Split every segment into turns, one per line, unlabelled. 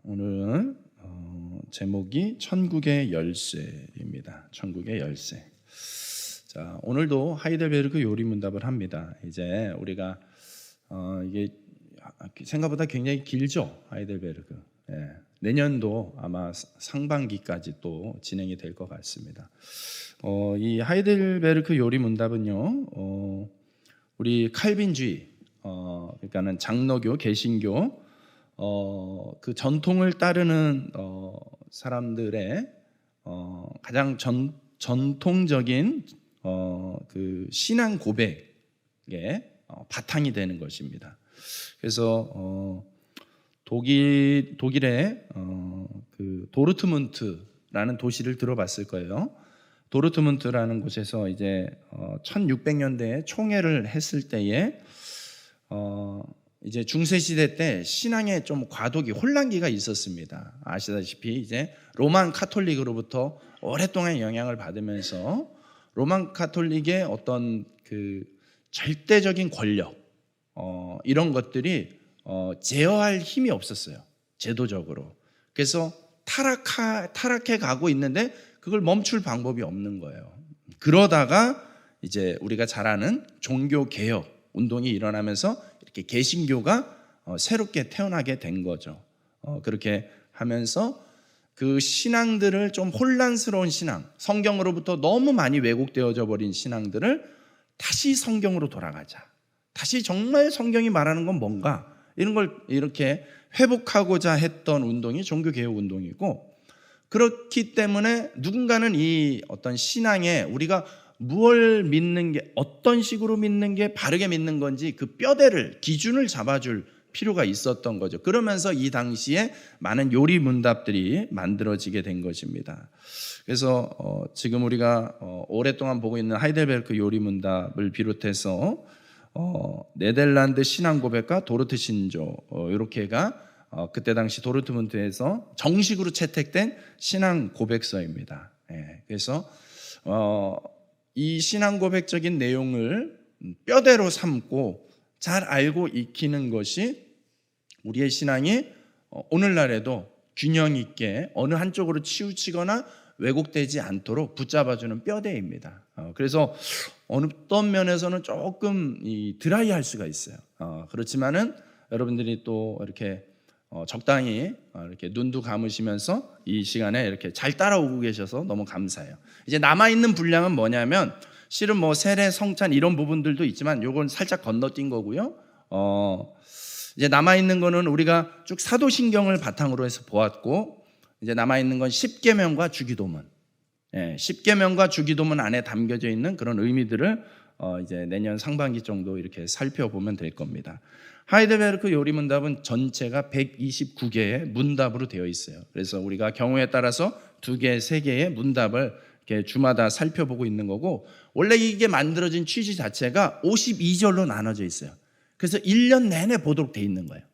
오늘 제목이 천국의 열쇠입니다. 천국의 열쇠. 자, 오늘도 하이델베르크 요리문답을 합니다. 이제 우리가 이게 생각보다 굉장히 길죠, 하이델베르크. 예, 내년도 아마 상반기까지 또 진행이 될 것 같습니다. 이 하이델베르크 요리문답은요, 우리 칼빈주의, 그러니까는 장로교, 개신교 그 전통을 따르는 사람들의 가장 전통적인 그 신앙 고백의 바탕이 되는 것입니다. 그래서 독일의 그 도르트문트라는 도시를 들어봤을 거예요. 도르트문트라는 곳에서 이제 1600년대에 총회를 했을 때에 이제 중세 시대 때 신앙에 좀 과도기, 혼란기가 있었습니다. 아시다시피 이제 로만 카톨릭으로부터 오랫동안 영향을 받으면서 로만 카톨릭의 어떤 그 절대적인 권력 이런 것들이 제어할 힘이 없었어요, 제도적으로. 그래서 타락해 가고 있는데 그걸 멈출 방법이 없는 거예요. 그러다가 이제 우리가 잘 아는 종교 개혁 운동이 일어나면서 이렇게 개신교가 새롭게 태어나게 된 거죠. 그렇게 하면서 그 신앙들을 좀 혼란스러운 신앙, 성경으로부터 너무 많이 왜곡되어져 버린 신앙들을 다시 성경으로 돌아가자, 다시 정말 성경이 말하는 건 뭔가, 이런 걸 이렇게 회복하고자 했던 운동이 종교개혁 운동이고, 그렇기 때문에 누군가는 이 어떤 신앙에 우리가 무엇을 믿는 게, 어떤 식으로 믿는 게 바르게 믿는 건지 그 뼈대를, 기준을 잡아줄 필요가 있었던 거죠. 그러면서 이 당시에 많은 요리 문답들이 만들어지게 된 것입니다. 그래서 지금 우리가 오랫동안 보고 있는 하이델베르크 요리 문답을 비롯해서 네덜란드 신앙 고백과 도르트 신조, 이렇게가 그때 당시 도르트문트에서 정식으로 채택된 신앙 고백서입니다. 그래서 이 신앙 고백적인 내용을 뼈대로 삼고 잘 알고 익히는 것이 우리의 신앙이 오늘날에도 균형 있게 어느 한쪽으로 치우치거나 왜곡되지 않도록 붙잡아주는 뼈대입니다. 그래서 어떤 면에서는 조금 드라이할 수가 있어요. 그렇지만은 여러분들이 또 이렇게 적당히 이렇게 눈도 감으시면서 이 시간에 이렇게 잘 따라오고 계셔서 너무 감사해요. 이제 남아있는 분량은 뭐냐면, 실은 뭐 세례, 성찬 이런 부분들도 있지만 요건 살짝 건너뛴 거고요. 이제 남아있는 거는 우리가 쭉 사도신경을 바탕으로 해서 보았고, 이제 남아있는 건 십계명과 주기도문. 십계명과 주기도문 안에 담겨져 있는 그런 의미들을 이제 내년 상반기 정도 이렇게 살펴보면 될 겁니다. 하이델베르크 요리문답은 전체가 129개의 문답으로 되어 있어요. 그래서 우리가 경우에 따라서 2개, 3개의 문답을 이렇게 주마다 살펴보고 있는 거고, 원래 이게 만들어진 취지 자체가 52절로 나눠져 있어요. 그래서 1년 내내 보도록 되어 있는 거예요.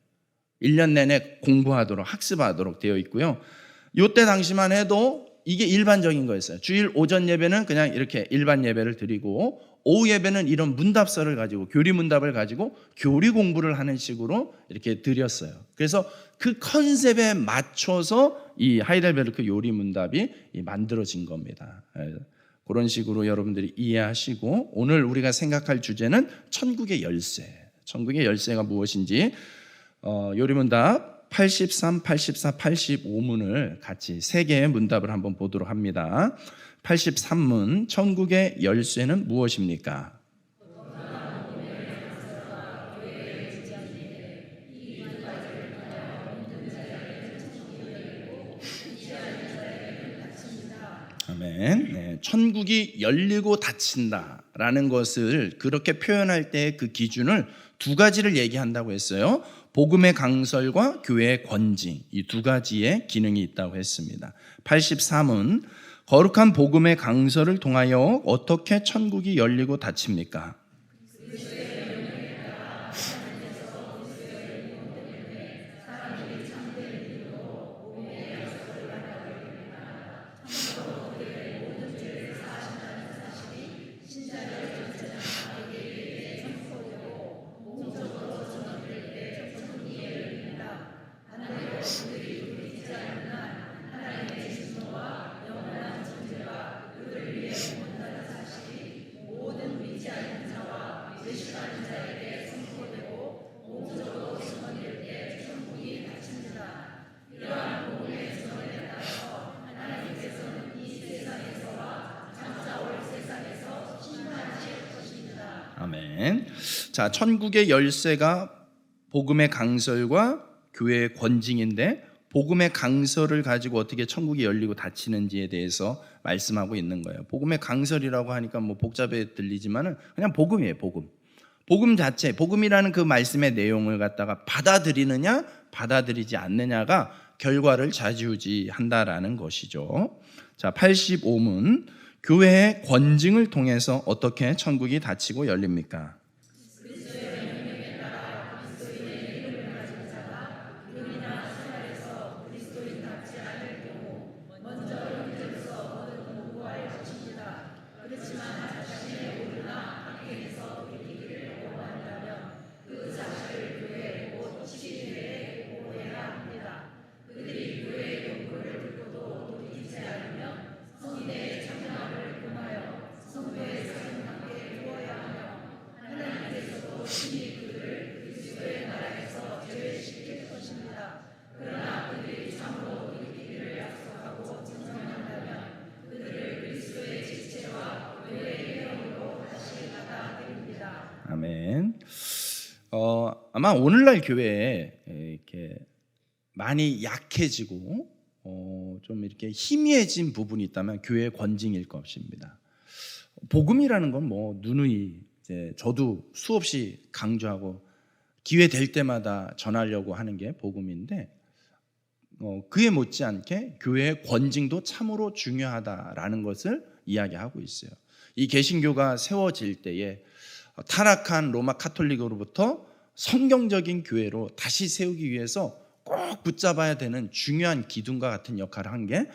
1년 내내 공부하도록, 학습하도록 되어 있고요. 이때 당시만 해도 이게 일반적인 거였어요. 주일 오전 예배는 그냥 이렇게 일반 예배를 드리고, 오후 예배는 이런 문답서를 가지고, 교리 문답을 가지고 교리 공부를 하는 식으로 이렇게 드렸어요. 그래서 그 컨셉에 맞춰서 이 하이델베르크 요리 문답이 만들어진 겁니다. 그런 식으로 여러분들이 이해하시고, 오늘 우리가 생각할 주제는 천국의 열쇠. 천국의 열쇠가 무엇인지 요리 문답 83, 84, 85문을 같이 3개의 문답을 한번 보도록 합니다. 83문, 천국의 열쇠는 무엇입니까? 아멘. 네, 천국이 열리고 닫힌다라는 것을 그렇게 표현할 때 그 기준을 2가지를 얘기한다고 했어요. 복음의 강설과 교회의 권징, 이 2가지의 기능이 있다고 했습니다. 83은 거룩한 복음의 강설을 통하여 어떻게 천국이 열리고 닫힙니까? 아멘. 자, 천국의 열쇠가 복음의 강설과 교회의 권징인데, 복음의 강설을 가지고 어떻게 천국이 열리고 닫히는지에 대해서 말씀하고 있는 거예요. 복음의 강설이라고 하니까 뭐 복잡해 들리지만은 그냥 복음이에요, 복음. 복음 자체, 복음이라는 그 말씀의 내용을 갖다가 받아들이느냐, 받아들이지 않느냐가 결과를 좌지우지한다라는 것이죠. 자, 85문. 교회의 권징을 통해서 어떻게 천국이 닫히고 열립니까? 아멘. 아마 오늘날 교회에 이렇게 많이 약해지고 좀 이렇게 희미해진 부분이 있다면 교회의 권징일 것입니다. 복음이라는 건 뭐 누누이 이제 저도 수없이 강조하고 기회 될 때마다 전하려고 하는 게 복음인데, 그에 못지않게 교회의 권징도 참으로 중요하다라는 것을 이야기하고 있어요. 이 개신교가 세워질 때에 타락한 로마 카톨릭으로부터 성경적인 교회로 다시 세우기 위해서 꼭 붙잡아야 되는 중요한 기둥과 같은 역할을 한 게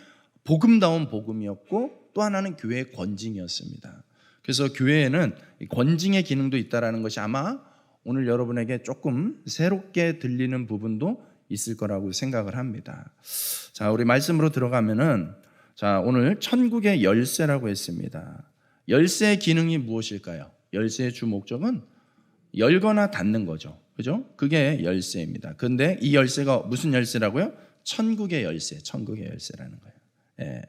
복음다운 복음이었고, 또 하나는 교회의 권징이었습니다. 그래서 교회에는 권징의 기능도 있다는 것이 아마 오늘 여러분에게 조금 새롭게 들리는 부분도 있을 거라고 생각을 합니다. 자, 우리 말씀으로 들어가면은, 자, 오늘 천국의 열쇠라고 했습니다. 열쇠의 기능이 무엇일까요? 열쇠의 주 목적은 열거나 닫는 거죠. 그죠? 그게 열쇠입니다. 그런데 이 열쇠가 무슨 열쇠라고요? 천국의 열쇠, 천국의 열쇠라는 거예요. 예.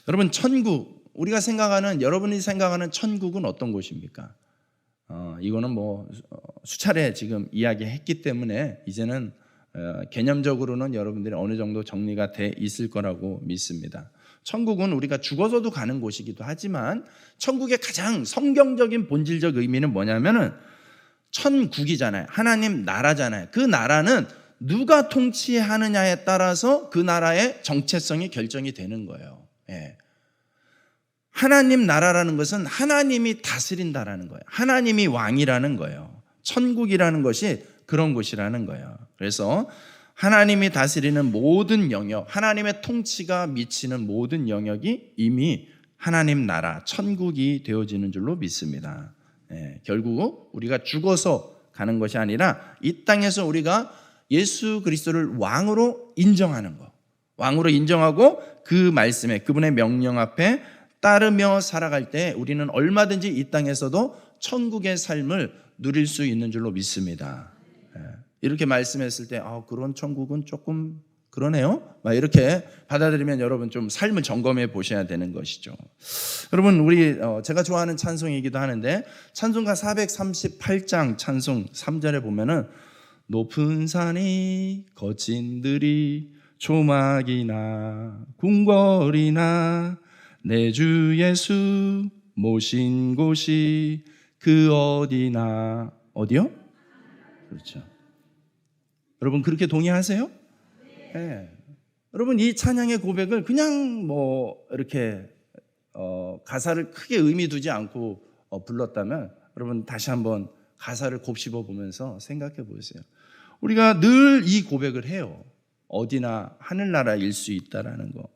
여러분, 천국, 우리가 생각하는, 여러분이 생각하는 천국은 어떤 곳입니까? 이거는 뭐 수차례 지금 이야기했기 때문에 이제는 개념적으로는 여러분들이 어느 정도 정리가 돼 있을 거라고 믿습니다. 천국은 우리가 죽어서도 가는 곳이기도 하지만, 천국의 가장 성경적인 본질적 의미는 뭐냐면은 천국이잖아요. 하나님 나라잖아요. 그 나라는 누가 통치하느냐에 따라서 그 나라의 정체성이 결정이 되는 거예요. 예. 하나님 나라라는 것은 하나님이 다스린다라는 거예요. 하나님이 왕이라는 거예요. 천국이라는 것이 그런 곳이라는 거예요. 그래서 하나님이 다스리는 모든 영역, 하나님의 통치가 미치는 모든 영역이 이미 하나님 나라, 천국이 되어지는 줄로 믿습니다. 결국 우리가 죽어서 가는 것이 아니라 이 땅에서 우리가 예수 그리스도를 왕으로 인정하는 것, 왕으로 인정하고 그 말씀에, 그분의 명령 앞에 따르며 살아갈 때 우리는 얼마든지 이 땅에서도 천국의 삶을 누릴 수 있는 줄로 믿습니다. 이렇게 말씀했을 때 그런 천국은 조금 그러네요, 막 이렇게 받아들이면 여러분 좀 삶을 점검해 보셔야 되는 것이죠. 여러분, 우리 제가 좋아하는 찬송이기도 하는데, 찬송가 438장 찬송 3절에 보면은 높은 산이 거친 들이 초막이나 궁궐이나 내 주 예수 모신 곳이 그 어디나. 어디요? 그렇죠. 여러분, 그렇게 동의하세요? 네. 여러분, 이 찬양의 고백을 그냥 뭐 이렇게 가사를 크게 의미 두지 않고 불렀다면, 여러분 다시 한번 가사를 곱씹어 보면서 생각해 보세요. 우리가 늘 이 고백을 해요. 어디나 하늘나라일 수 있다라는 거.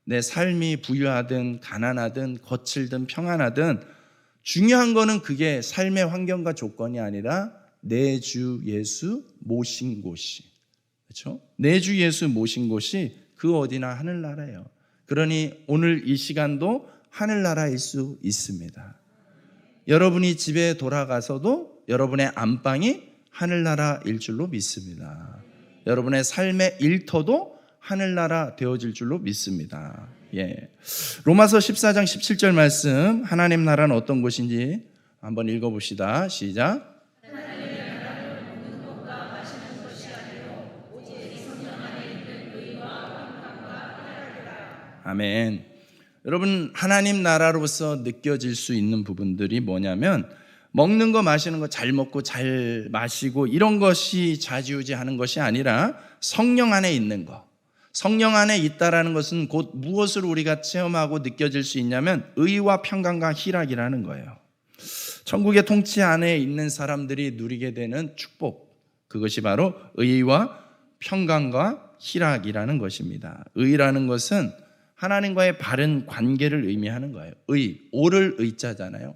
내 삶이 부유하든 가난하든 거칠든 평안하든 중요한 거는 그게 삶의 환경과 조건이 아니라 내 주 예수 모신 곳이, 그렇죠? 내 주 예수 모신 곳이 그 어디나 하늘나라예요. 그러니 오늘 이 시간도 하늘나라일 수 있습니다. 여러분이 집에 돌아가서도 여러분의 안방이 하늘나라일 줄로 믿습니다. 여러분의 삶의 일터도 하늘나라 되어질 줄로 믿습니다. 예. 로마서 14장 17절 말씀, 하나님 나라는 어떤 곳인지 한번 읽어봅시다. 시작. 아멘. 여러분, 하나님 나라로서 느껴질 수 있는 부분들이 뭐냐면, 먹는 거 마시는 거 잘 먹고 잘 마시고 이런 것이 좌지우지하는 것이 아니라 성령 안에 있는 거. 성령 안에 있다라는 것은 곧 무엇을 우리가 체험하고 느껴질 수 있냐면 의와 평강과 희락이라는 거예요. 천국의 통치 안에 있는 사람들이 누리게 되는 축복, 그것이 바로 의와 평강과 희락이라는 것입니다. 의라는 것은 하나님과의 바른 관계를 의미하는 거예요. 의, 옳을 의자잖아요.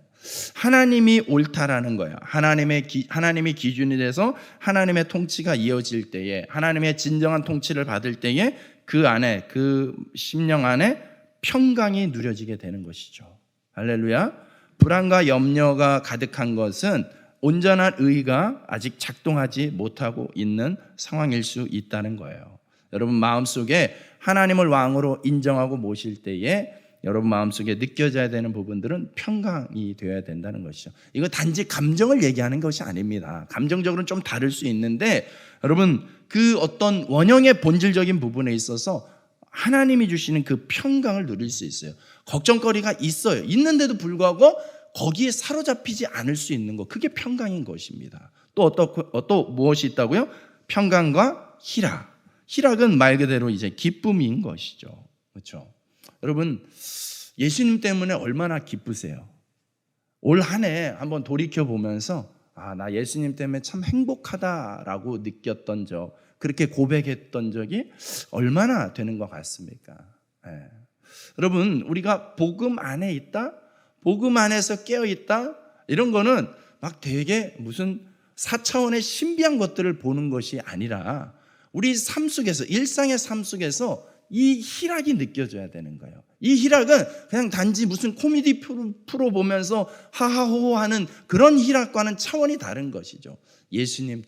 하나님이 옳다라는 거예요. 하나님이 기준이 돼서 하나님의 통치가 이어질 때에, 하나님의 진정한 통치를 받을 때에 그 안에, 그 심령 안에 평강이 누려지게 되는 것이죠. 할렐루야. 불안과 염려가 가득한 것은 온전한 의가 아직 작동하지 못하고 있는 상황일 수 있다는 거예요. 여러분 마음속에 하나님을 왕으로 인정하고 모실 때에 여러분 마음속에 느껴져야 되는 부분들은 평강이 되어야 된다는 것이죠. 이거 단지 감정을 얘기하는 것이 아닙니다. 감정적으로는 좀 다를 수 있는데 여러분 그 어떤 원형의 본질적인 부분에 있어서 하나님이 주시는 그 평강을 누릴 수 있어요. 걱정거리가 있어요. 있는데도 불구하고 거기에 사로잡히지 않을 수 있는 것, 그게 평강인 것입니다. 또 무엇이 있다고요? 평강과 희락. 희락은 말 그대로 이제 기쁨인 것이죠. 그렇죠? 여러분 예수님 때문에 얼마나 기쁘세요? 올 한 해 한번 돌이켜 보면서 나 예수님 때문에 참 행복하다라고 느꼈던 적, 그렇게 고백했던 적이 얼마나 되는 것 같습니까? 네. 여러분 우리가 복음 안에 있다, 복음 안에서 깨어 있다, 이런 거는 막 되게 무슨 4차원의 신비한 것들을 보는 것이 아니라 우리 삶 속에서, 일상의 삶 속에서 이 희락이 느껴져야 되는 거예요. 이 희락은 그냥 단지 무슨 코미디 프로 보면서 하하호호 하는 그런 희락과는 차원이 다른 것이죠. 예수님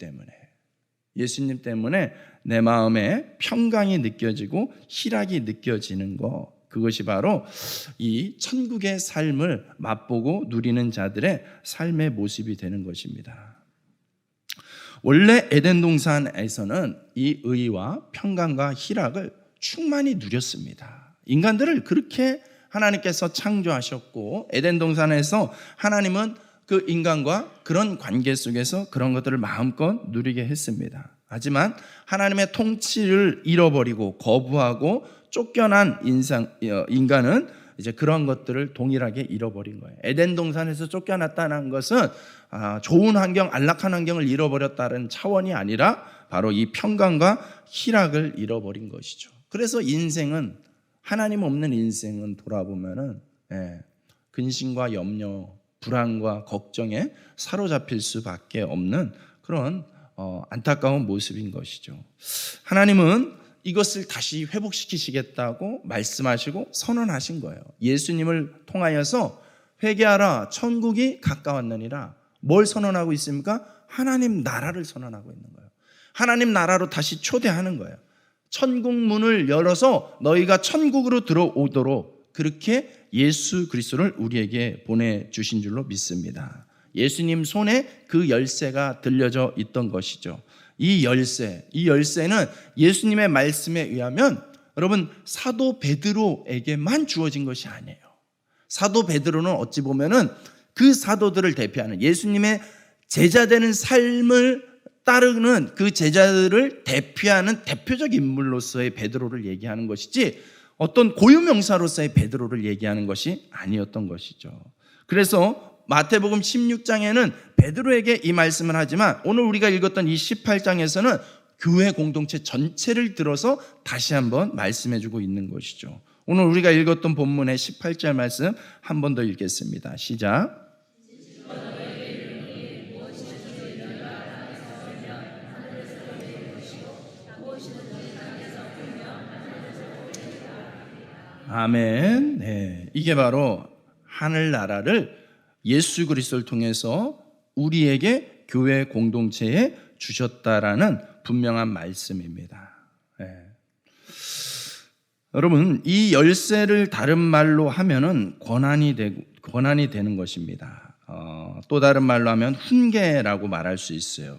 때문에 내 마음에 평강이 느껴지고 희락이 느껴지는 것, 그것이 바로 이 천국의 삶을 맛보고 누리는 자들의 삶의 모습이 되는 것입니다. 원래 에덴 동산에서는 이 의와 평강과 희락을 충만히 누렸습니다. 인간들을 그렇게 하나님께서 창조하셨고 에덴 동산에서 하나님은 그 인간과 그런 관계 속에서 그런 것들을 마음껏 누리게 했습니다. 하지만 하나님의 통치를 잃어버리고 거부하고 쫓겨난 인간은 이제 그런 것들을 동일하게 잃어버린 거예요. 에덴 동산에서 쫓겨났다는 것은 좋은 환경, 안락한 환경을 잃어버렸다는 차원이 아니라 바로 이 평강과 희락을 잃어버린 것이죠. 그래서 인생은, 하나님 없는 인생은 돌아보면은 근심과 염려, 불안과 걱정에 사로잡힐 수밖에 없는 그런 안타까운 모습인 것이죠. 하나님은 이것을 다시 회복시키시겠다고 말씀하시고 선언하신 거예요. 예수님을 통하여서 회개하라, 천국이 가까웠느니라. 뭘 선언하고 있습니까? 하나님 나라를 선언하고 있는 거예요. 하나님 나라로 다시 초대하는 거예요. 천국 문을 열어서 너희가 천국으로 들어오도록 그렇게 예수 그리스도를 우리에게 보내주신 줄로 믿습니다. 예수님 손에 그 열쇠가 들려져 있던 것이죠. 이 열쇠는 예수님의 말씀에 의하면 여러분 사도 베드로에게만 주어진 것이 아니에요. 사도 베드로는 어찌 보면은 그 사도들을 대표하는, 예수님의 제자되는 삶을 따르는 그 제자들을 대표하는 대표적 인물로서의 베드로를 얘기하는 것이지 어떤 고유명사로서의 베드로를 얘기하는 것이 아니었던 것이죠. 그래서 마태복음 16장에는 베드로에게 이 말씀을 하지만 오늘 우리가 읽었던 이 18장에서는 교회 공동체 전체를 들어서 다시 한번 말씀해주고 있는 것이죠. 오늘 우리가 읽었던 본문의 18절 말씀 한 번 더 읽겠습니다. 시작. 아멘. 네, 이게 바로 하늘나라를 예수 그리스도를 통해서 우리에게 교회 공동체에 주셨다라는 분명한 말씀입니다. 여러분, 이 열쇠를 다른 말로 하면은 권한이 되는 것입니다. 또 다른 말로 하면 훈계라고 말할 수 있어요.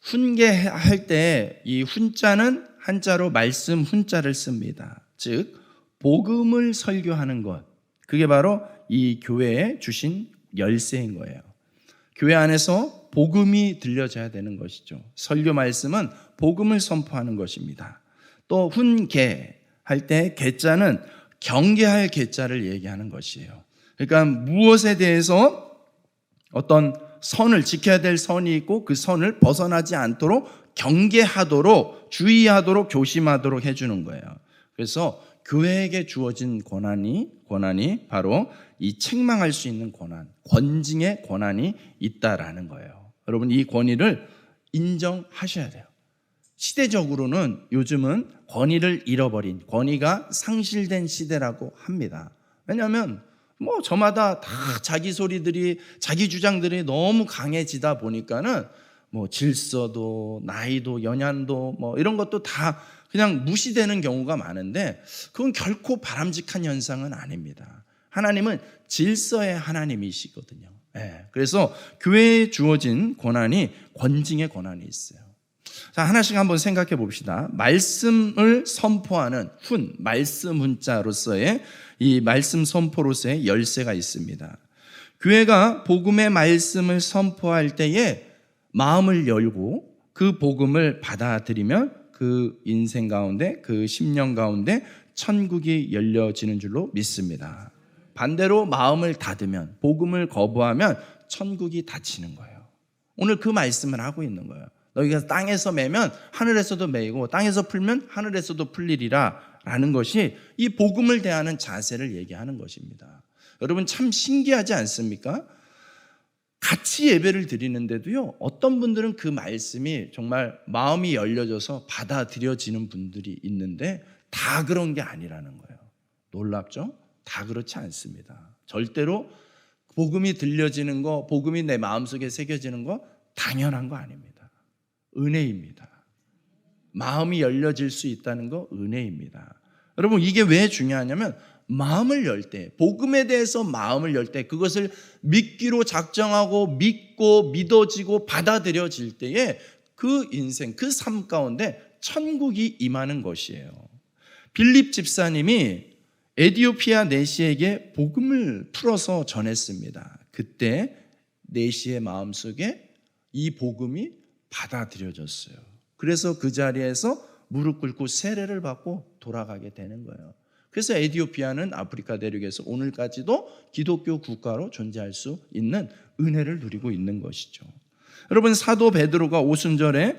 훈계할 때 이 훈자는 한자로 말씀 훈자를 씁니다. 즉 복음을 설교하는 것, 그게 바로 이 교회에 주신 열쇠인 거예요. 교회 안에서 복음이 들려져야 되는 것이죠. 설교 말씀은 복음을 선포하는 것입니다. 또 훈계할 때 계자는 경계할 계자를 얘기하는 것이에요. 그러니까 무엇에 대해서 어떤 선을 지켜야 될 선이 있고 그 선을 벗어나지 않도록 경계하도록, 주의하도록, 조심하도록 해주는 거예요. 그래서 교회에게 주어진 권한이 바로 이 책망할 수 있는 권한, 권징의 권한이 있다라는 거예요. 여러분, 이 권위를 인정하셔야 돼요. 시대적으로는 요즘은 권위를 잃어버린, 권위가 상실된 시대라고 합니다. 왜냐하면 저마다 다 자기 소리들이, 자기 주장들이 너무 강해지다 보니까는 질서도, 나이도, 연ян도 이런 것도 다 그냥 무시되는 경우가 많은데, 그건 결코 바람직한 현상은 아닙니다. 하나님은 질서의 하나님이시거든요. 그래서 교회에 주어진 권한이 권징의 권한이 있어요. 자, 하나씩 한번 생각해 봅시다. 말씀을 선포하는 말씀 훈자로서의 이 말씀 선포로서의 열쇠가 있습니다. 교회가 복음의 말씀을 선포할 때에 마음을 열고 그 복음을 받아들이면 그 인생 가운데, 그 10년 가운데 천국이 열려지는 줄로 믿습니다. 반대로 마음을 닫으면, 복음을 거부하면 천국이 닫히는 거예요. 오늘 그 말씀을 하고 있는 거예요. 너희가 땅에서 매면 하늘에서도 매이고 땅에서 풀면 하늘에서도 풀리리라 라는 것이 이 복음을 대하는 자세를 얘기하는 것입니다. 여러분, 참 신기하지 않습니까? 같이 예배를 드리는데도요, 어떤 분들은 그 말씀이 정말 마음이 열려져서 받아들여지는 분들이 있는데 다 그런 게 아니라는 거예요. 놀랍죠? 다 그렇지 않습니다. 절대로 복음이 들려지는 거, 복음이 내 마음속에 새겨지는 거 당연한 거 아닙니다. 은혜입니다. 마음이 열려질 수 있다는 거 은혜입니다. 여러분, 이게 왜 중요하냐면 마음을 열 때, 복음에 대해서 마음을 열 때, 그것을 믿기로 작정하고 믿고 믿어지고 받아들여질 때에 그 인생, 그 삶 가운데 천국이 임하는 것이에요. 빌립 집사님이 에디오피아 내시에게 복음을 풀어서 전했습니다. 그때 내시의 마음속에 이 복음이 받아들여졌어요. 그래서 그 자리에서 무릎 꿇고 세례를 받고 돌아가게 되는 거예요. 그래서 에디오피아는 아프리카 대륙에서 오늘까지도 기독교 국가로 존재할 수 있는 은혜를 누리고 있는 것이죠. 여러분, 사도 베드로가 오순절에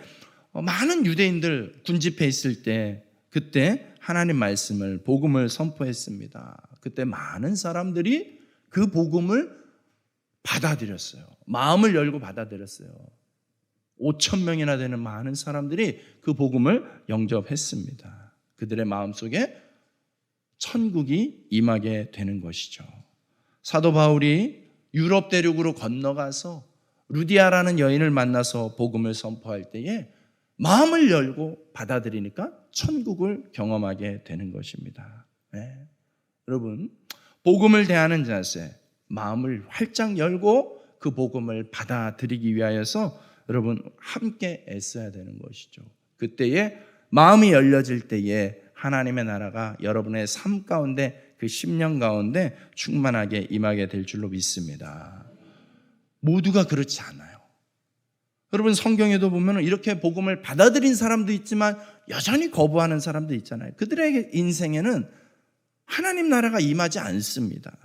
많은 유대인들 군집해 있을 때, 그때 하나님 말씀을, 복음을 선포했습니다. 그때 많은 사람들이 그 복음을 받아들였어요. 마음을 열고 받아들였어요. 5,000명이나 되는 많은 사람들이 그 복음을 영접했습니다. 그들의 마음속에 천국이 임하게 되는 것이죠. 사도 바울이 유럽 대륙으로 건너가서 루디아라는 여인을 만나서 복음을 선포할 때에 마음을 열고 받아들이니까 천국을 경험하게 되는 것입니다. 여러분, 복음을 대하는 자세, 마음을 활짝 열고 그 복음을 받아들이기 위하여서 여러분 함께 애써야 되는 것이죠. 그때에 마음이 열려질 때에 하나님의 나라가 여러분의 삶 가운데, 그 10년 가운데 충만하게 임하게 될 줄로 믿습니다. 모두가 그렇지 않아요. 여러분, 성경에도 보면 이렇게 복음을 받아들인 사람도 있지만 여전히 거부하는 사람도 있잖아요. 그들의 인생에는 하나님 나라가 임하지 않습니다.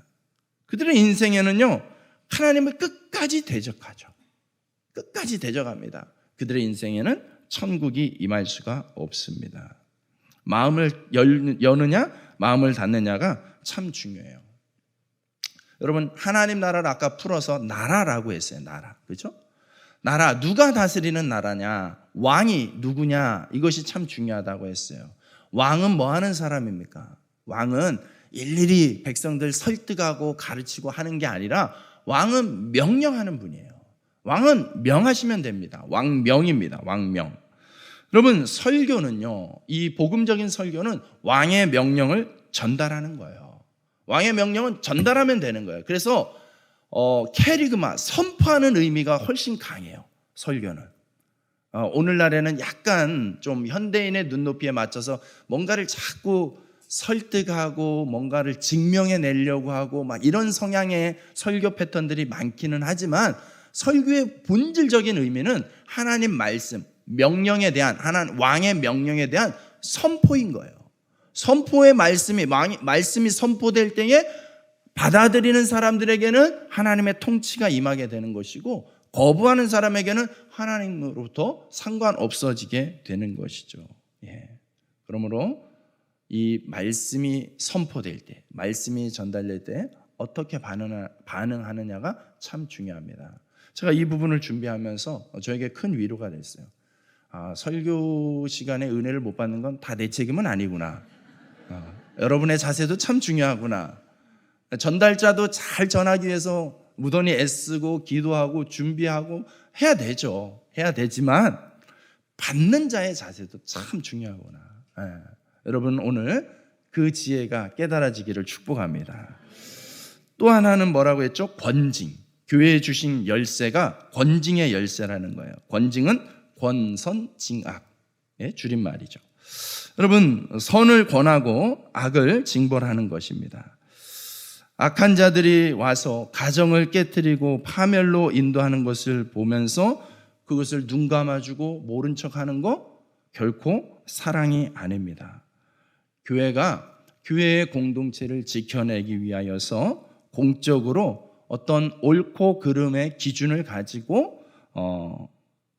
그들의 인생에는요, 하나님을 끝까지 대적하죠. 끝까지 대적합니다. 그들의 인생에는 천국이 임할 수가 없습니다. 마음을 여느냐, 마음을 닫느냐가 참 중요해요. 여러분, 하나님 나라를 아까 풀어서 나라라고 했어요. 나라, 그렇죠? 나라, 누가 다스리는 나라냐, 왕이 누구냐, 이것이 참 중요하다고 했어요. 왕은 뭐 하는 사람입니까? 왕은 일일이 백성들 설득하고 가르치고 하는 게 아니라 왕은 명령하는 분이에요. 왕은 명하시면 됩니다. 왕명입니다. 왕명. 여러분, 설교는요, 이 복음적인 설교는 왕의 명령을 전달하는 거예요. 왕의 명령은 전달하면 되는 거예요. 그래서 캐리그마, 선포하는 의미가 훨씬 강해요. 설교는. 오늘날에는 약간 좀 현대인의 눈높이에 맞춰서 뭔가를 자꾸 설득하고 뭔가를 증명해내려고 하고 막 이런 성향의 설교 패턴들이 많기는 하지만, 설교의 본질적인 의미는 하나님 말씀, 명령에 대한, 하나님 왕의 명령에 대한 선포인 거예요. 선포의 말씀이 선포될 때에 받아들이는 사람들에게는 하나님의 통치가 임하게 되는 것이고, 거부하는 사람에게는 하나님으로부터 상관없어지게 되는 것이죠. 그러므로 이 말씀이 선포될 때, 말씀이 전달될 때 어떻게 반응하느냐가 참 중요합니다. 제가 이 부분을 준비하면서 저에게 큰 위로가 됐어요. 설교 시간에 은혜를 못 받는 건 다 내 책임은 아니구나. 여러분의 자세도 참 중요하구나. 전달자도 잘 전하기 위해서 무던히 애쓰고 기도하고 준비하고 해야 되죠. 해야 되지만 받는 자의 자세도 참 중요하구나. 여러분, 오늘 그 지혜가 깨달아지기를 축복합니다. 또 하나는 뭐라고 했죠? 권징. 교회에 주신 열쇠가 권징의 열쇠라는 거예요. 권징은 권선징악의 줄임말이죠. 여러분, 선을 권하고 악을 징벌하는 것입니다. 악한 자들이 와서 가정을 깨뜨리고 파멸로 인도하는 것을 보면서 그것을 눈 감아주고 모른 척하는 거 결코 사랑이 아닙니다. 교회가 교회의 공동체를 지켜내기 위하여서 공적으로 어떤 옳고 그름의 기준을 가지고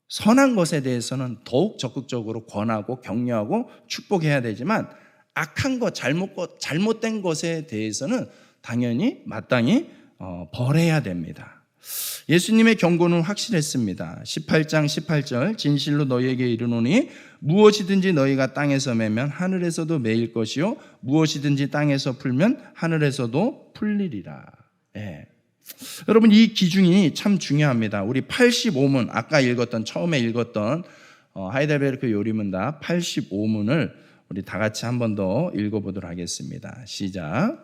선한 것에 대해서는 더욱 적극적으로 권하고 격려하고 축복해야 되지만, 악한 것, 잘못된 것에 대해서는 당연히 마땅히 벌해야 됩니다. 예수님의 경고는 확실했습니다. 18장 18절, 진실로 너희에게 이르노니 무엇이든지 너희가 땅에서 매면 하늘에서도 매일 것이요 무엇이든지 땅에서 풀면 하늘에서도 풀리리라. 여러분, 이 기준이 참 중요합니다. 우리 85문, 아까 처음에 읽었던 하이델베르크 요리문답 85문을 우리 다 같이 한 번 더 읽어보도록 하겠습니다. 시작.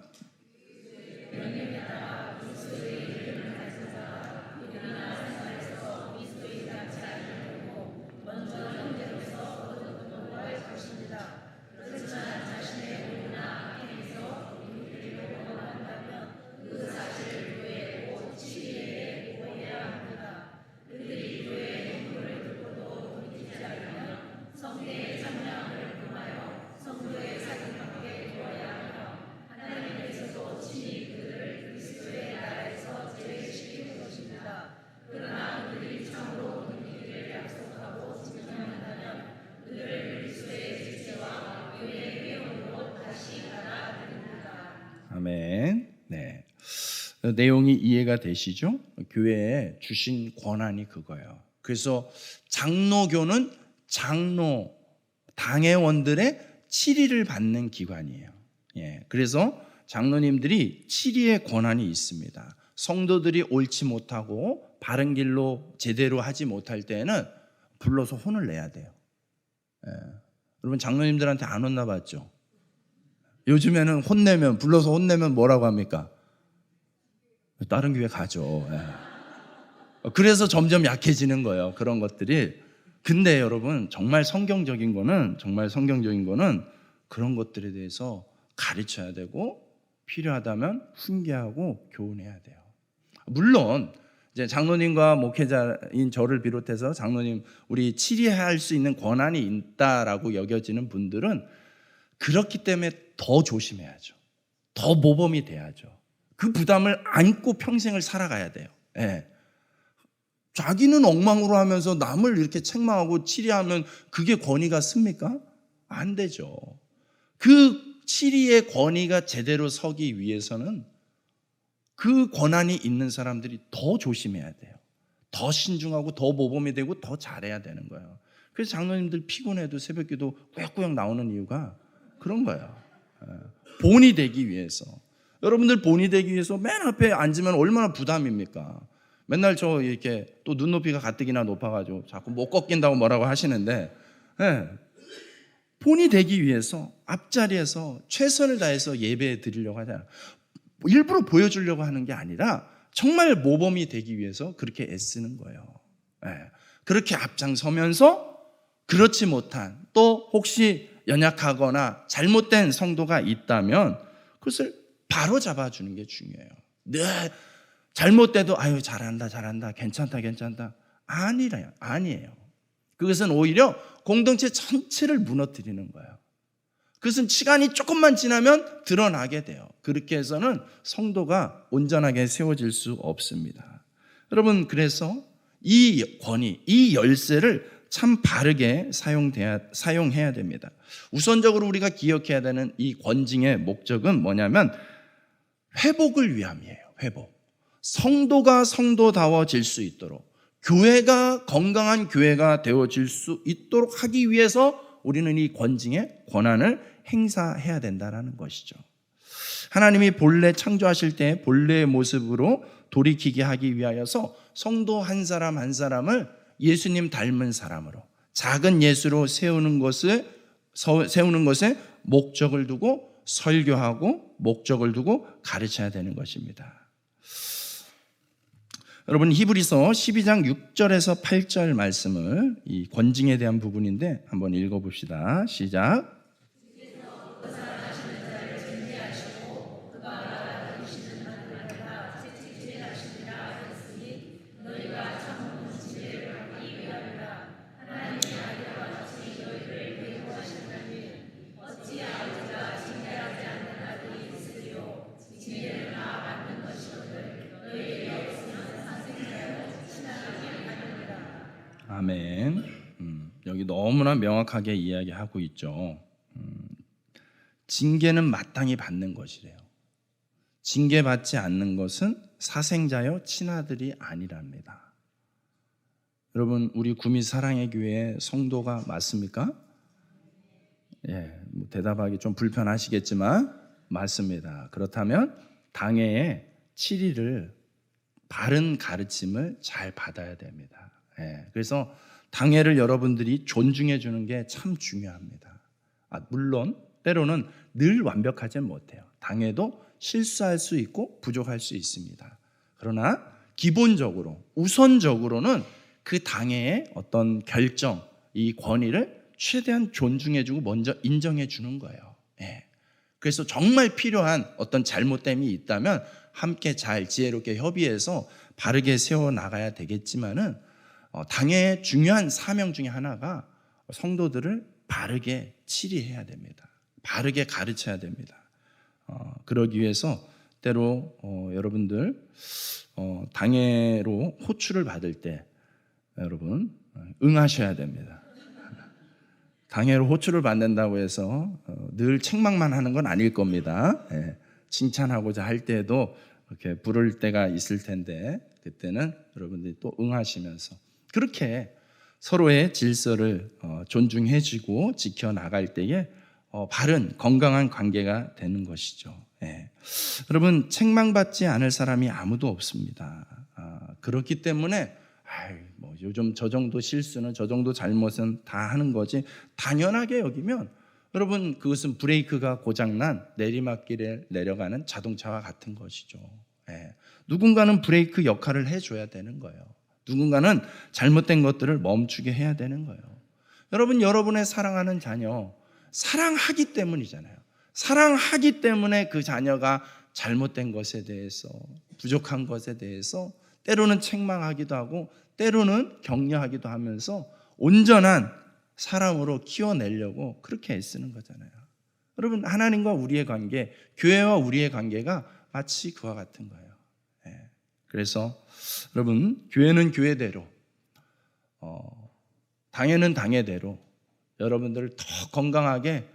아멘. 네. 내용이 이해가 되시죠? 교회에 주신 권한이 그거예요. 그래서 장로교는 장로 당회원들의 치리를 받는 기관이에요. 그래서 장로님들이 치리의 권한이 있습니다. 성도들이 옳지 못하고 바른 길로 제대로 하지 못할 때는 불러서 혼을 내야 돼요. 여러분, 장로님들한테 안 혼나봤죠? 요즘에는 불러서 혼내면 뭐라고 합니까? 다른 교회 가죠. 그래서 점점 약해지는 거예요, 그런 것들이. 근데 여러분, 정말 성경적인 거는 그런 것들에 대해서 가르쳐야 되고, 필요하다면 훈계하고 교훈해야 돼요. 물론 이제 장로님과 목회자인 저를 비롯해서 장로님, 우리 치리할 수 있는 권한이 있다라고 여겨지는 분들은 그렇기 때문에 더 조심해야죠. 더 모범이 돼야죠. 그 부담을 안고 평생을 살아가야 돼요. 자기는 엉망으로 하면서 남을 이렇게 책망하고 치리하면 그게 권위가 습니까? 안 되죠. 그 치리의 권위가 제대로 서기 위해서는 그 권한이 있는 사람들이 더 조심해야 돼요. 더 신중하고 더 모범이 되고 더 잘해야 되는 거예요. 그래서 장로님들 피곤해도 새벽기도 꾸역꾸역 나오는 이유가 그런 거예요. 본이 되기 위해서. 여러분들 본이 되기 위해서 맨 앞에 앉으면 얼마나 부담입니까? 맨날 저 이렇게 또 눈높이가 가뜩이나 높아가지고 자꾸 못 꺾인다고 뭐라고 하시는데, 예, 본이 되기 위해서 앞자리에서 최선을 다해서 예배 드리려고 하잖아요. 일부러 보여주려고 하는 게 아니라 정말 모범이 되기 위해서 그렇게 애쓰는 거예요. 예, 그렇게 앞장서면서 그렇지 못한, 또 혹시 연약하거나 잘못된 성도가 있다면 그것을 바로 잡아주는 게 중요해요. 네, 잘못돼도 아유 잘한다 괜찮다 아니에요. 그것은 오히려 공동체 전체를 무너뜨리는 거예요. 그것은 시간이 조금만 지나면 드러나게 돼요. 그렇게 해서는 성도가 온전하게 세워질 수 없습니다. 여러분, 그래서 이 권위, 이 열쇠를 참 바르게 사용해야 됩니다. 우선적으로 우리가 기억해야 되는 이 권징의 목적은 뭐냐면 회복을 위함이에요. 회복. 성도가 성도다워질 수 있도록, 교회가 건강한 교회가 되어질 수 있도록 하기 위해서 우리는 이 권징의 권한을 행사해야 된다는 것이죠. 하나님이 본래 창조하실 때 본래의 모습으로 돌이키게 하기 위하여서 성도 한 사람 한 사람을 예수님 닮은 사람으로, 작은 예수로 세우는 것에 목적을 두고 설교하고 목적을 두고 가르쳐야 되는 것입니다. 여러분, 히브리서 12장 6절에서 8절 말씀을, 이 권징에 대한 부분인데 한번 읽어봅시다. 시작. 아멘. 여기 너무나 명확하게 이야기하고 있죠. 징계는 마땅히 받는 것이래요. 징계받지 않는 것은 사생자여 친아들이 아니랍니다. 여러분, 우리 구미 사랑의 교회 성도가 맞습니까? 예, 대답하기 좀 불편하시겠지만 맞습니다. 그렇다면 당회의 7일을 바른 가르침을 잘 받아야 됩니다. 예, 그래서 당회를 여러분들이 존중해 주는 게 참 중요합니다. 물론 때로는 늘 완벽하지 못해요. 당회도 실수할 수 있고 부족할 수 있습니다. 그러나 기본적으로 우선적으로는 그 당회의 어떤 결정, 이 권위를 최대한 존중해 주고 먼저 인정해 주는 거예요. 예. 그래서 정말 필요한 어떤 잘못됨이 있다면 함께 잘 지혜롭게 협의해서 바르게 세워 나가야 되겠지만은, 당의 중요한 사명 중에 하나가 성도들을 바르게 치리해야 됩니다. 바르게 가르쳐야 됩니다. 그러기 위해서 때로 여러분들 당회로 호출을 받을 때 여러분 응하셔야 됩니다. 당회로 호출을 받는다고 해서 늘 책망만 하는 건 아닐 겁니다. 예, 칭찬하고자 할 때에도 이렇게 부를 때가 있을 텐데 그때는 여러분들이 또 응하시면서 그렇게 서로의 질서를 존중해주고 지켜나갈 때에 바른 건강한 관계가 되는 것이죠. 예. 여러분, 책망받지 않을 사람이 아무도 없습니다. 그렇기 때문에 요즘 저 정도 실수는, 저 정도 잘못은 다 하는 거지 당연하게 여기면 여러분, 그것은 브레이크가 고장난 내리막길에 내려가는 자동차와 같은 것이죠. 예. 누군가는 브레이크 역할을 해줘야 되는 거예요. 누군가는 잘못된 것들을 멈추게 해야 되는 거예요. 여러분, 여러분의 사랑하는 자녀 사랑하기 때문이잖아요. 사랑하기 때문에 그 자녀가 잘못된 것에 대해서, 부족한 것에 대해서 때로는 책망하기도 하고 때로는 격려하기도 하면서 온전한 사람으로 키워내려고 그렇게 애쓰는 거잖아요. 여러분, 하나님과 우리의 관계, 교회와 우리의 관계가 마치 그와 같은 거예요. 예. 그래서 여러분, 교회는 교회대로, 당회는 당회대로 여러분들을 더 건강하게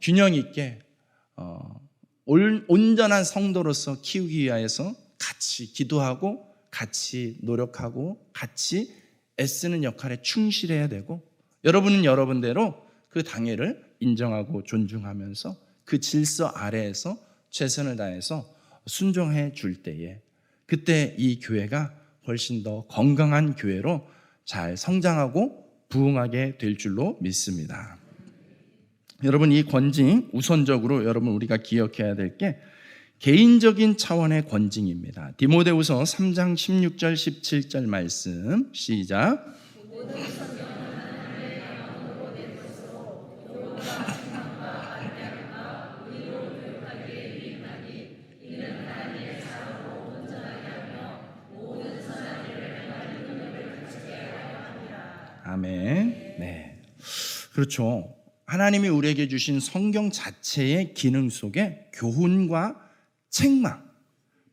균형 있게 온전한 성도로서 키우기 위하여서 같이 기도하고 같이 노력하고 같이 애쓰는 역할에 충실해야 되고, 여러분은 여러분대로 그 당회를 인정하고 존중하면서 그 질서 아래에서 최선을 다해서 순종해 줄 때에 그때 이 교회가 훨씬 더 건강한 교회로 잘 성장하고 부흥하게 될 줄로 믿습니다. 여러분, 이 권징 우선적으로 여러분 우리가 기억해야 될 게 개인적인 차원의 권징입니다. 디모데후서 3장 16절 17절 말씀 시작. 아멘. 네. 그렇죠. 하나님이 우리에게 주신 성경 자체의 기능 속에 교훈과 책망,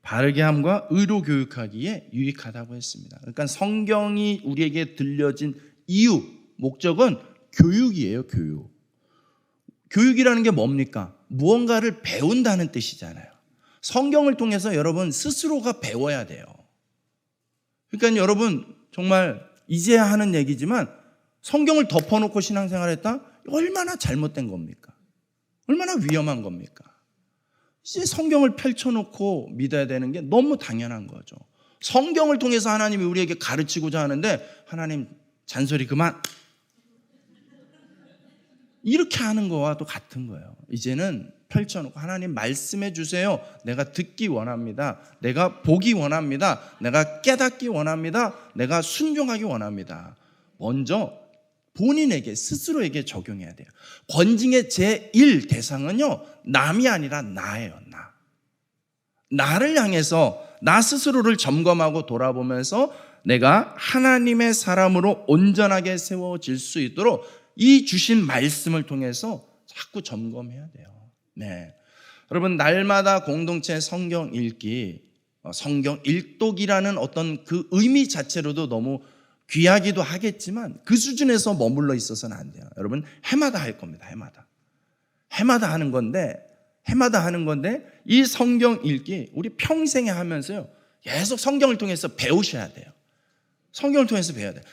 바르게 함과 의로 교육하기에 유익하다고 했습니다. 그러니까 성경이 우리에게 들려진 이유, 목적은 교육이에요, 교육. 교육이라는 게 뭡니까? 무언가를 배운다는 뜻이잖아요. 성경을 통해서 여러분 스스로가 배워야 돼요. 그러니까 여러분 정말 이제야 하는 얘기지만 성경을 덮어놓고 신앙생활 했다? 얼마나 잘못된 겁니까? 얼마나 위험한 겁니까? 이제 성경을 펼쳐놓고 믿어야 되는 게 너무 당연한 거죠. 성경을 통해서 하나님이 우리에게 가르치고자 하는데 하나님 잔소리 그만, 이렇게 하는 거와 또 같은 거예요. 이제는 펼쳐놓고 하나님 말씀해 주세요. 내가 듣기 원합니다. 내가 보기 원합니다. 내가 깨닫기 원합니다. 내가 순종하기 원합니다. 먼저 본인에게 스스로에게 적용해야 돼요. 권징의 제1 대상은요, 남이 아니라 나예요. 나를 향해서 나 스스로를 점검하고 돌아보면서 내가 하나님의 사람으로 온전하게 세워질 수 있도록 이 주신 말씀을 통해서 자꾸 점검해야 돼요. 네, 여러분 날마다 공동체 성경 읽기, 성경 일독이라는 어떤 그 의미 자체로도 너무 귀하기도 하겠지만 그 수준에서 머물러 있어서는 안 돼요. 여러분 해마다 할 겁니다. 해마다 하는 건데 이 성경 읽기 우리 평생에 하면서요 계속 성경을 통해서 배우셔야 돼요. 성경을 통해서 배워야 돼요.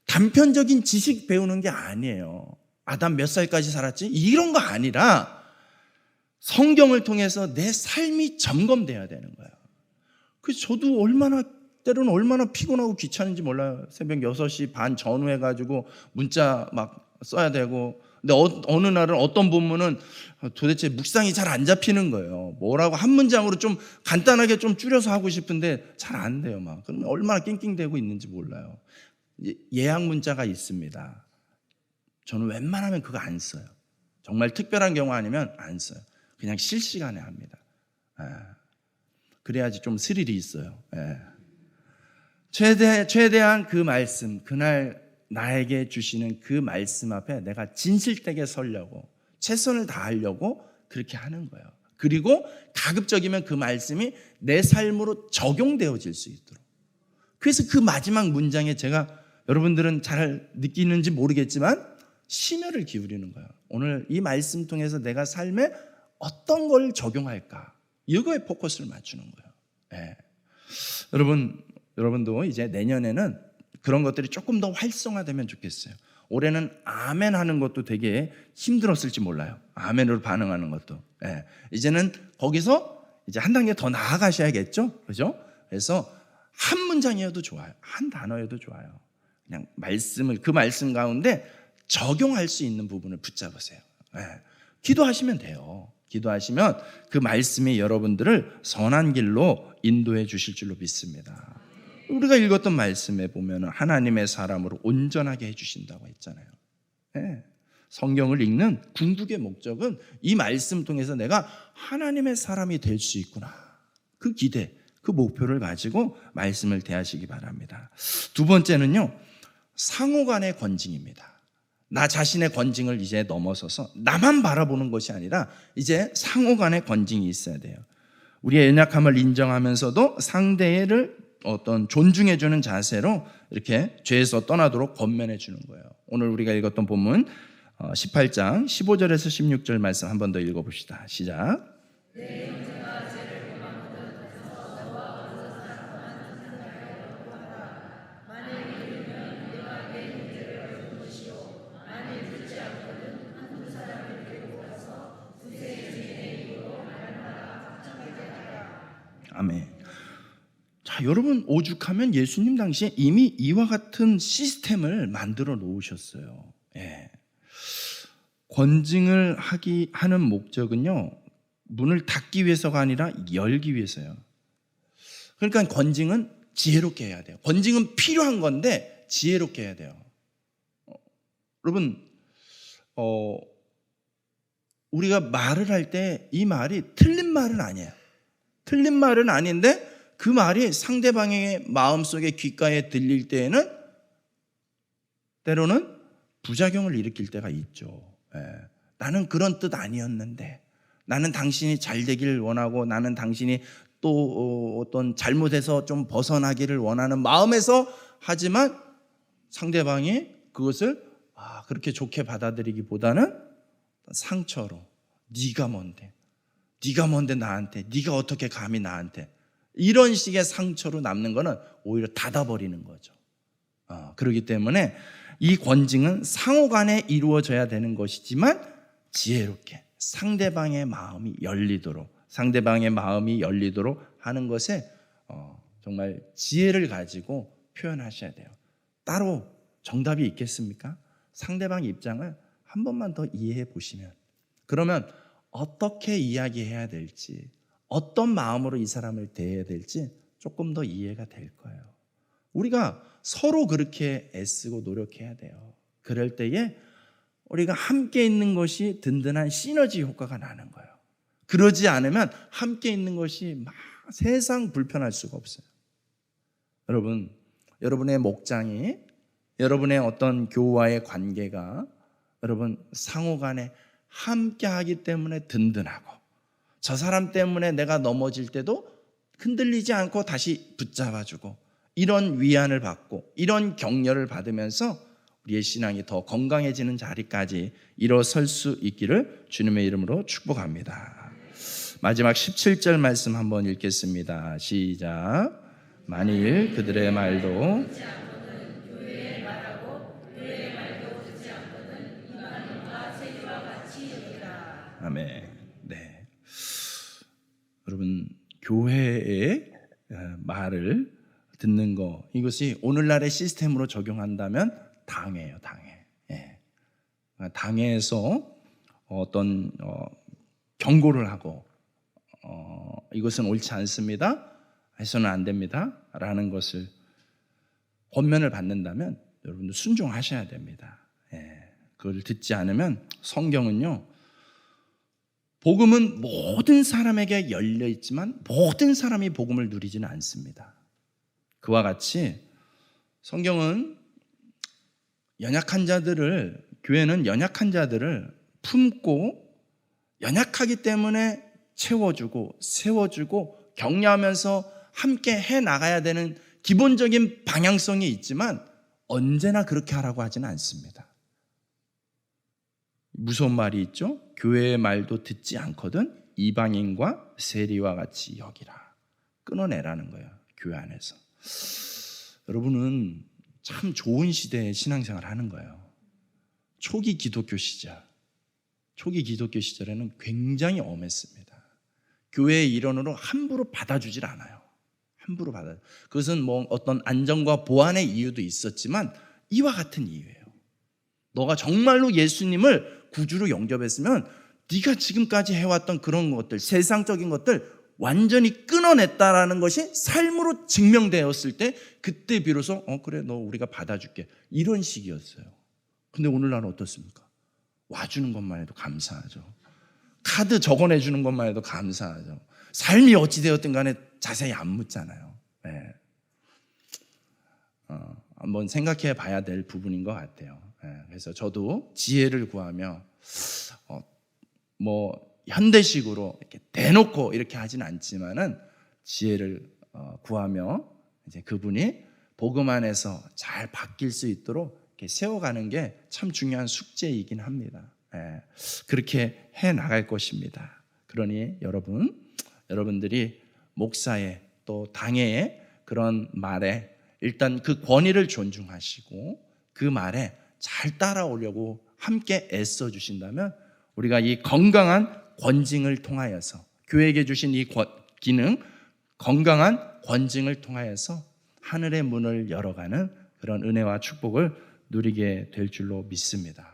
단편적인 지식 배우는 게 아니에요. 아담 몇 살까지 살았지? 이런 거 아니라 성경을 통해서 내 삶이 점검돼야 되는 거예요. 그래서 저도 때로는 얼마나 피곤하고 귀찮은지 몰라요. 새벽 6시 반 전후해 가지고 문자 막 써야 되고, 근데 어느 날은 어떤 본문은 도대체 묵상이 잘 안 잡히는 거예요. 뭐라고 한 문장으로 좀 간단하게 좀 줄여서 하고 싶은데 잘 안 돼요. 막 그러면 얼마나 낑낑대고 있는지 몰라요. 예약 문자가 있습니다. 저는 웬만하면 그거 안 써요. 정말 특별한 경우 아니면 안 써요. 그냥 실시간에 합니다. 그래야지 좀 스릴이 있어요. 최대한 그 말씀, 그날 나에게 주시는 그 말씀 앞에 내가 진실되게 서려고, 최선을 다하려고 그렇게 하는 거예요. 그리고 가급적이면 그 말씀이 내 삶으로 적용되어질 수 있도록. 그래서 그 마지막 문장에 제가, 여러분들은 잘 느끼는지 모르겠지만 심혈을 기울이는 거예요. 오늘 이 말씀 통해서 내가 삶에 어떤 걸 적용할까, 이거에 포커스를 맞추는 거예요. 여러분도 이제 내년에는 그런 것들이 조금 더 활성화되면 좋겠어요. 올해는 아멘 하는 것도 되게 힘들었을지 몰라요. 아멘으로 반응하는 것도. 이제는 거기서 이제 한 단계 더 나아가셔야겠죠? 그죠? 그래서 한 문장이어도 좋아요. 한 단어여도 좋아요. 그냥 그 말씀 가운데 적용할 수 있는 부분을 붙잡으세요. 기도하시면 돼요. 기도하시면 그 말씀이 여러분들을 선한 길로 인도해 주실 줄로 믿습니다. 우리가 읽었던 말씀에 보면 하나님의 사람으로 온전하게 해주신다고 했잖아요. 성경을 읽는 궁극의 목적은 이 말씀 통해서 내가 하나님의 사람이 될 수 있구나, 그 기대, 그 목표를 가지고 말씀을 대하시기 바랍니다. 두 번째는요, 상호간의 권징입니다. 나 자신의 권징을 이제 넘어서서 나만 바라보는 것이 아니라 이제 상호간의 권징이 있어야 돼요. 우리의 연약함을 인정하면서도 상대를 어떤 존중해주는 자세로 이렇게 죄에서 떠나도록 권면해 주는 거예요. 오늘 우리가 읽었던 본문 18장 15절에서 16절 말씀 한 번 더 읽어봅시다. 시작. 아멘. 자, 여러분, 오죽하면 예수님 당시에 이미 이와 같은 시스템을 만들어 놓으셨어요. 예. 권징을 하는 목적은요, 문을 닫기 위해서가 아니라 열기 위해서요. 그러니까 권징은 지혜롭게 해야 돼요. 권징은 필요한 건데 지혜롭게 해야 돼요. 여러분, 우리가 말을 할 때 이 말이 틀린 말은 아니에요. 틀린 말은 아닌데 그 말이 상대방의 마음속에 귓가에 들릴 때에는 때로는 부작용을 일으킬 때가 있죠. 예. 나는 그런 뜻 아니었는데, 나는 당신이 잘 되기를 원하고, 나는 당신이 또 어떤 잘못해서 좀 벗어나기를 원하는 마음에서 하지만 상대방이 그것을 그렇게 좋게 받아들이기보다는 상처로, 네가 뭔데 나한테, 네가 어떻게 감히 나한테, 이런 식의 상처로 남는 거는 오히려 닫아버리는 거죠. 그렇기 때문에 이 권징은 상호간에 이루어져야 되는 것이지만 지혜롭게 상대방의 마음이 열리도록 하는 것에 정말 지혜를 가지고 표현하셔야 돼요. 따로 정답이 있겠습니까? 상대방 입장을 한 번만 더 이해해 보시면, 그러면 어떻게 이야기해야 될지, 어떤 마음으로 이 사람을 대해야 될지 조금 더 이해가 될 거예요. 우리가 서로 그렇게 애쓰고 노력해야 돼요. 그럴 때에 우리가 함께 있는 것이 든든한 시너지 효과가 나는 거예요. 그러지 않으면 함께 있는 것이 막 세상 불편할 수가 없어요. 여러분, 여러분의 목장이, 여러분의 어떤 교우와의 관계가 여러분 상호 간에 함께 하기 때문에 든든하고, 저 사람 때문에 내가 넘어질 때도 흔들리지 않고 다시 붙잡아주고, 이런 위안을 받고 이런 격려를 받으면서 우리의 신앙이 더 건강해지는 자리까지 일어설 수 있기를 주님의 이름으로 축복합니다. 마지막 17절 말씀 한번 읽겠습니다. 시작. 만일 그들의 말도 아멘. 네. 여러분, 교회의 말을 듣는 거, 이것이 오늘날의 시스템으로 적용한다면 당해요, 당해. 예. 당해에서 어떤 경고를 하고 이것은 옳지 않습니다, 해서는 안 됩니다 라는 것을 권면을 받는다면 여러분들 순종하셔야 됩니다. 예. 그걸 듣지 않으면 성경은요, 복음은 모든 사람에게 열려 있지만 모든 사람이 복음을 누리지는 않습니다. 그와 같이 성경은 교회는 연약한 자들을 품고 연약하기 때문에 채워주고 세워주고 격려하면서 함께 해나가야 되는 기본적인 방향성이 있지만 언제나 그렇게 하라고 하지는 않습니다. 무서운 말이 있죠. 교회의 말도 듣지 않거든 이방인과 세리와 같이 여기라. 끊어내라는 거예요, 교회 안에서. 여러분은 참 좋은 시대에 신앙생활을 하는 거예요. 초기 기독교 시절에는 굉장히 엄했습니다. 교회의 일원으로 함부로 받아주질 않아요. 그것은 뭐 어떤 안전과 보안의 이유도 있었지만 이와 같은 이유예요. 너가 정말로 예수님을 구주로 영접했으면 네가 지금까지 해왔던 그런 것들, 세상적인 것들 완전히 끊어냈다라는 것이 삶으로 증명되었을 때 그때 비로소 그래, 너 우리가 받아줄게, 이런 식이었어요. 근데 오늘날은 어떻습니까? 와주는 것만 해도 감사하죠. 카드 적어내주는 것만 해도 감사하죠. 삶이 어찌되었든 간에 자세히 안 묻잖아요. 네. 한번 생각해 봐야 될 부분인 것 같아요. 네. 그래서 저도 지혜를 구하며 현대식으로 이렇게 대놓고 이렇게 하진 않지만은 지혜를 구하며 이제 그분이 복음 안에서 잘 바뀔 수 있도록 이렇게 세워가는 게 참 중요한 숙제이긴 합니다. 예, 그렇게 해 나갈 것입니다. 그러니 여러분들이 목사의 또 당회의 그런 말에 일단 그 권위를 존중하시고 그 말에 잘 따라오려고 함께 애써 주신다면 우리가 이 건강한 권징을 통하여서 교회에게 주신 이 기능, 건강한 권징을 통하여서 하늘의 문을 열어가는 그런 은혜와 축복을 누리게 될 줄로 믿습니다.